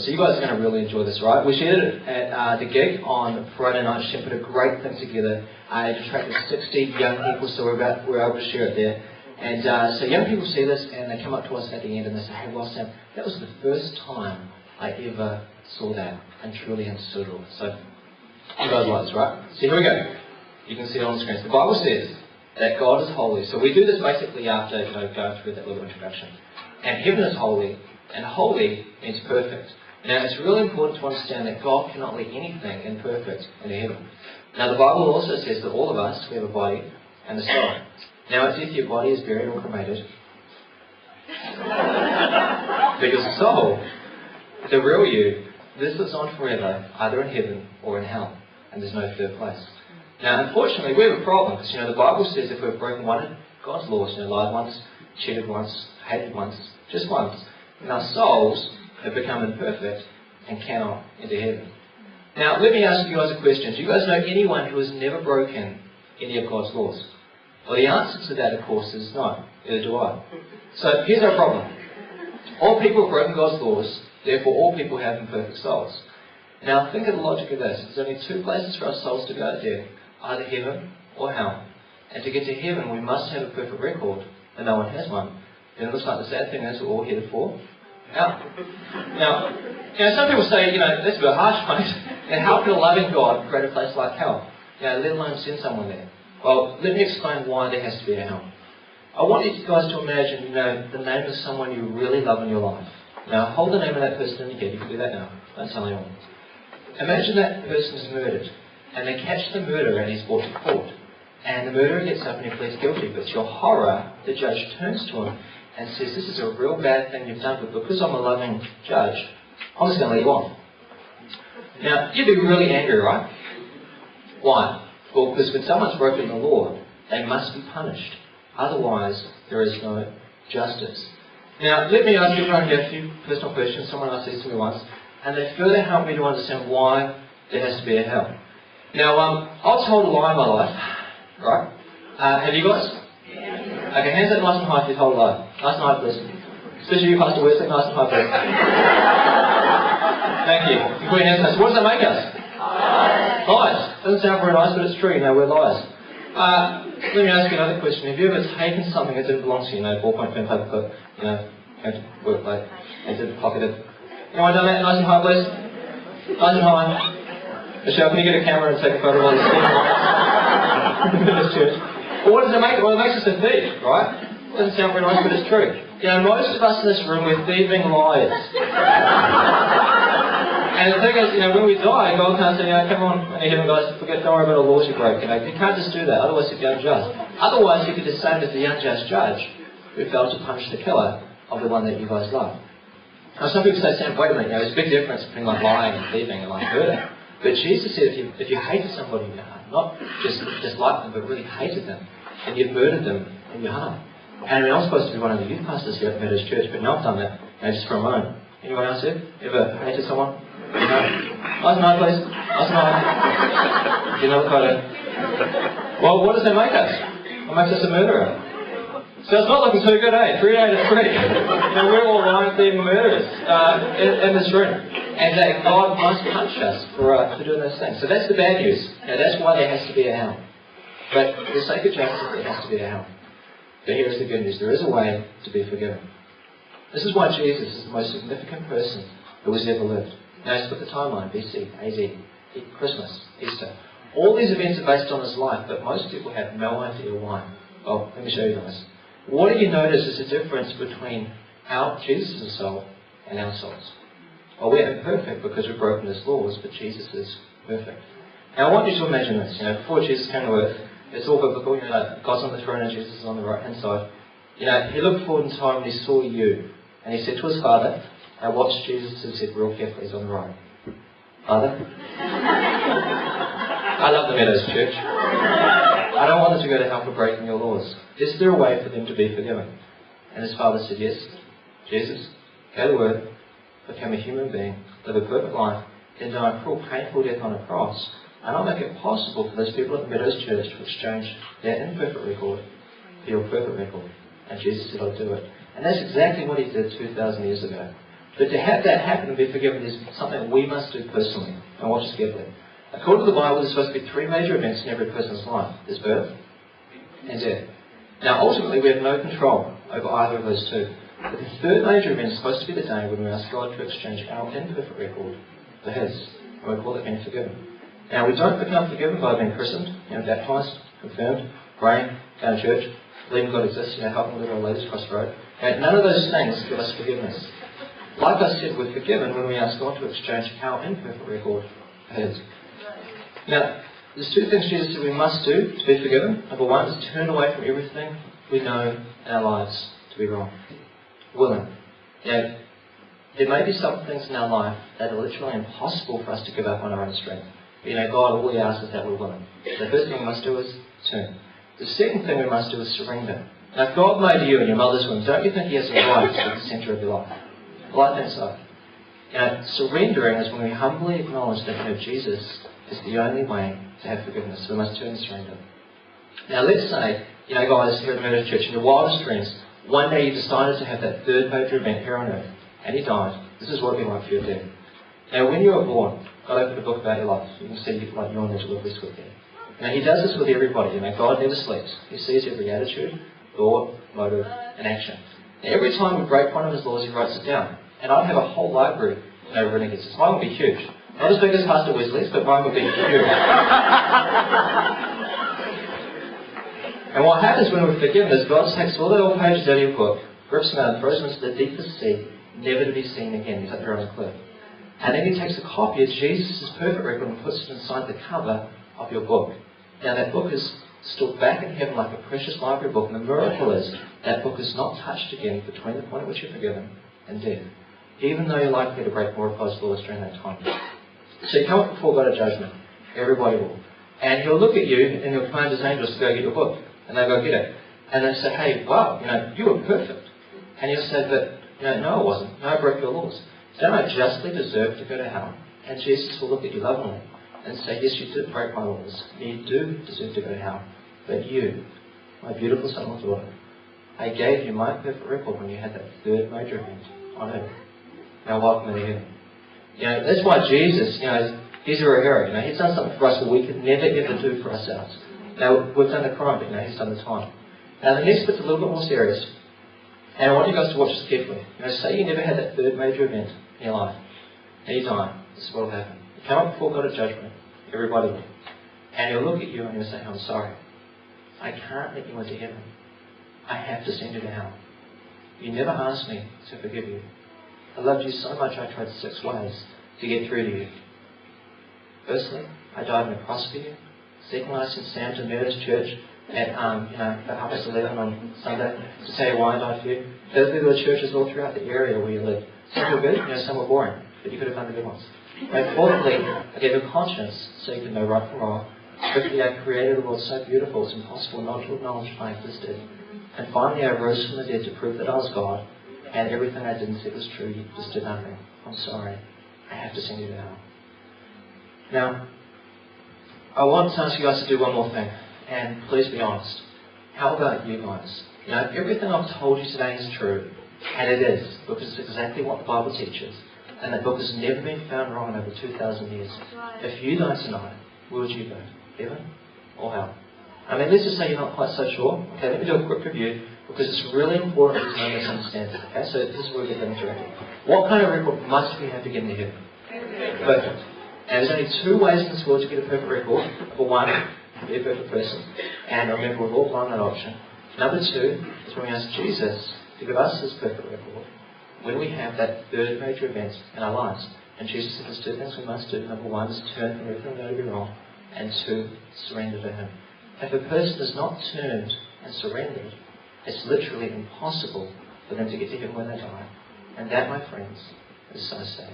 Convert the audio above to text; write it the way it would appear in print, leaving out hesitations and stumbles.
So you guys are going to really enjoy this, right? We shared it at the gig on Friday night. She put a great thing together. It attracted 60 young people, so we're able to share it there. And so young people see this and they come up to us at the end and they say, hey, well, Sam, that was the first time I ever saw that and truly understood it all. So you guys like this, right? So here we go. You can see it on the screen. So the Bible says that God is holy. So we do this basically after going through that little introduction. And heaven is holy, and holy means perfect. Now it's really important to understand that God cannot let anything imperfect into heaven. Now the Bible also says that all of us, we have a body and a soul. Now at death your body is buried or cremated. Because the soul, the real you, this lives on forever, either in heaven or in hell. And there's no third place. Now unfortunately we have a problem, because the Bible says if we've broken one of God's laws, lied once, cheated once, hated once, just once, and our souls have become imperfect and cannot enter heaven. Now let me ask you guys a question. Do you guys know anyone who has never broken any of God's laws? Well, the answer to that, of course, is no. Neither do I. So here's our problem. All people have broken God's laws, therefore all people have imperfect souls. Now think of the logic of this. There's only two places for our souls to go there, either heaven or hell. And to get to heaven we must have a perfect record, and no one has one. Then it looks like the sad thing is we're all headed for hell. Now, some people say, that's a bit harsh, mate. And how can a loving God create a place like hell? Let alone send someone there. Well, let me explain why there has to be a hell. I want you guys to imagine, the name of someone you really love in your life. Now, hold the name of that person in your head. You can do that now. Don't tell anyone. Imagine that person is murdered, and they catch the murderer and he's brought to court. And the murderer gets up and he pleads guilty. But to your horror, the judge turns to him and says, this is a real bad thing you've done, but because I'm a loving judge, I'm just going to let you off. Now, you'd be really angry, right? Why? Well, because when someone's broken the law, they must be punished. Otherwise, there is no justice. Now, let me ask everyone here a few personal questions. Someone asked these to me once, and they further help me to understand why there has to be a hell. Now, I was told a lie in my life, right? Have you guys? Okay, hands up nice and high if you've told a lie. Nice and high, please. Especially you, Pastor Wesley, nice and high, please. Thank you. You put your hands up. So what does that make us? Lies. Doesn't sound very nice, but it's true. We're liars. Let me ask you another question. Have you ever taken something that didn't belong to you? Ballpoint pen, paper clip, had to work late, and didn't pocket it. Anyone done that? Nice and high, please. Nice and high. Michelle, can you get a camera and take a photo of all the steam in this church? Well, what does it make? Well, it makes us a thief, right? It doesn't sound very nice, but it's true. Most of us in this room, we're thieving liars. And the thing is, when we die, God can't say, come on, heaven guys, don't worry about the laws you broke. You can't just do that, otherwise you'd be unjust. Otherwise, you'd be the same as the unjust judge who failed to punish the killer of the one that you guys love. Now, some people say, Sam, wait a minute, there's a big difference between lying and thieving and murder. But Jesus said, if you hated somebody in your heart, not just disliked them, but really hated them, and you've murdered them in your heart. And I'm supposed to be one of the youth pastors here at Meadows Church, but now I've done that, just for a moment. Anyone else here? Ever hated someone? Nice and high, please. Nice and high. Do you know the photo? Well, what does that make us? It makes us a murderer. So it's not looking too good, 3 out of 3. We're all lying, thieving murderers in this room. And that God must punish us for doing those things. So that's the bad news. That's why there has to be a hell. But for the sake of justice, there has to be a hell. But here is the good news. There is a way to be forgiven. This is why Jesus is the most significant person who has ever lived. Now, let's look at the timeline, BC, AD, Christmas, Easter. All these events are based on his life, but most people have no idea why. Well, let me show you guys. What do you notice is the difference between Jesus' soul and our souls? Well, we're imperfect because we've broken his laws, but Jesus is perfect. Now, I want you to imagine this. Before Jesus came to earth, it's all biblical. God's on the throne and Jesus is on the right-hand side. He looked forward in time and he saw you. And he said to his Father, now watch Jesus and said real carefully, he's on the right. Father? I love the Meadows Church. I don't want them to go to hell for breaking your laws. Is there a way for them to be forgiven? And his Father said, yes. Jesus, go to earth, become a human being, live a perfect life, then die a cruel, painful death on a cross, and I'll make it possible for those people at the Meadows Church to exchange their imperfect record for your perfect record. And Jesus said, I'll do it. And that's exactly what he did 2,000 years ago. But to have that happen and be forgiven is something we must do personally. And watch this carefully. According to the Bible, there's supposed to be 3 major events in every person's life. There's birth and death. Now, ultimately, we have no control over either of those two. But the 3rd major event is supposed to be the day when we ask God to exchange our imperfect record for His. And we call it being forgiven. Now, we don't become forgiven by being christened, baptised, confirmed, praying, going to church, believing God exists, helping live our latest crossroad. And none of those things give us forgiveness. Like I said, we're forgiven when we ask God to exchange our imperfect record for His. Now, there's 2 things Jesus said we must do to be forgiven. Number 1 is turn away from everything we know in our lives to be wrong. Willing. There may be some things in our life that are literally impossible for us to give up on our own strength. But God, all He asks is that we're willing. The first thing we must do is turn. The second thing we must do is surrender. Now, if God made you in your mother's womb, don't you think He has a right to be the centre of your life? Well, I think so. Surrendering is when we humbly acknowledge that Jesus is the only way to have forgiveness. We must turn and surrender. Now, let's say, guys here at the Methodist Church, in your wildest dreams, one day you decided to have that 3rd major event here on earth, and you died. This is what it would be like for your death. Now, when you were born, God opened a book about your life. You can see like you're on the delivery slip there. Now, He does this with everybody. God never sleeps. He sees every attitude, thought, motive, and action. Now, every time we break one of His laws, He writes it down. And I'd have a whole library written against this. Mine would be huge. Not as big as Pastor Wesley's, but mine would be huge. And what happens when we're forgiven is God takes all the old pages out of your book, rips them out and throws them into the deepest sea, never to be seen again. He's up there on the cliff. And then He takes a copy of Jesus' perfect record and puts it inside the cover of your book. Now that book is stored back in heaven like a precious library book, and the miracle is that book is not touched again between the point at which you're forgiven and death, even though you're likely to break more of God's laws during that time. So you come up before God at judgment. Everybody will. And He'll look at you and He'll command His angels to go get your book. And they'll go get it. And they'll say, hey, wow, you were perfect. And you'll say, but, no, I wasn't. No, I broke your laws. Don't I justly deserve to go to hell? And Jesus will look at you lovingly and say, yes, you did break my laws. You do deserve to go to hell. But you, my beautiful son or daughter, I gave you my perfect record when you had that 3rd major event on earth. Now welcome into heaven. That's why Jesus, He's a real hero. He's done something for us that we could never ever do for ourselves. Now, we've done the crime, but He's done the time. Now, the next bit's a little bit more serious. And I want you guys to watch this carefully. Say you never had that 3rd major event in your life. And you die. This is what will happen. You come up before God at judgment. Everybody will. And He'll look at you and He'll say, I'm sorry. I can't let you into heaven. I have to send you to hell. You never asked me to forgive you. I loved you so much I tried 6 ways to get through to you. Firstly, I died on a cross for you. Secondly, I sent Sam to the Methodist Church at 11:30 on Sunday to tell you why I died for you. Thirdly, there were churches all throughout the area where you live. Some were good, some were boring, but you could have done the good ones. And fourthly, I gave you a conscience so you can know right from wrong. Fifthly, I created a world so beautiful it's impossible not to acknowledge I existed. And finally, I rose from the dead to prove that I was God, and everything I did and said was true. You just did nothing. I'm sorry. I have to send you to hell. Now, I want to ask you guys to do one more thing, and please be honest. How about you guys? Everything I've told you today is true, and it is, because it's exactly what the Bible teaches, and that book has never been found wrong in over 2,000 years. If you died tonight, where would you go? Heaven or hell? Let's just say you're not quite so sure. Okay, let me do a quick review, because it's really important to know this understanding. Okay, so this is where we get interactive. What kind of record must we have to get into heaven? Perfect. And there's only 2 ways in this world to get a perfect record. Number 1, be a perfect person. And remember, we've all blown that option. Number 2 is when we ask Jesus to give us His perfect record when we have that 3rd major event in our lives. And Jesus said there's 2 things we must do. Number 1 is turn from everything that would be wrong. And 2, surrender to Him. If a person has not turned and surrendered, it's literally impossible for them to get to heaven when they die. And that, my friends, is so sad.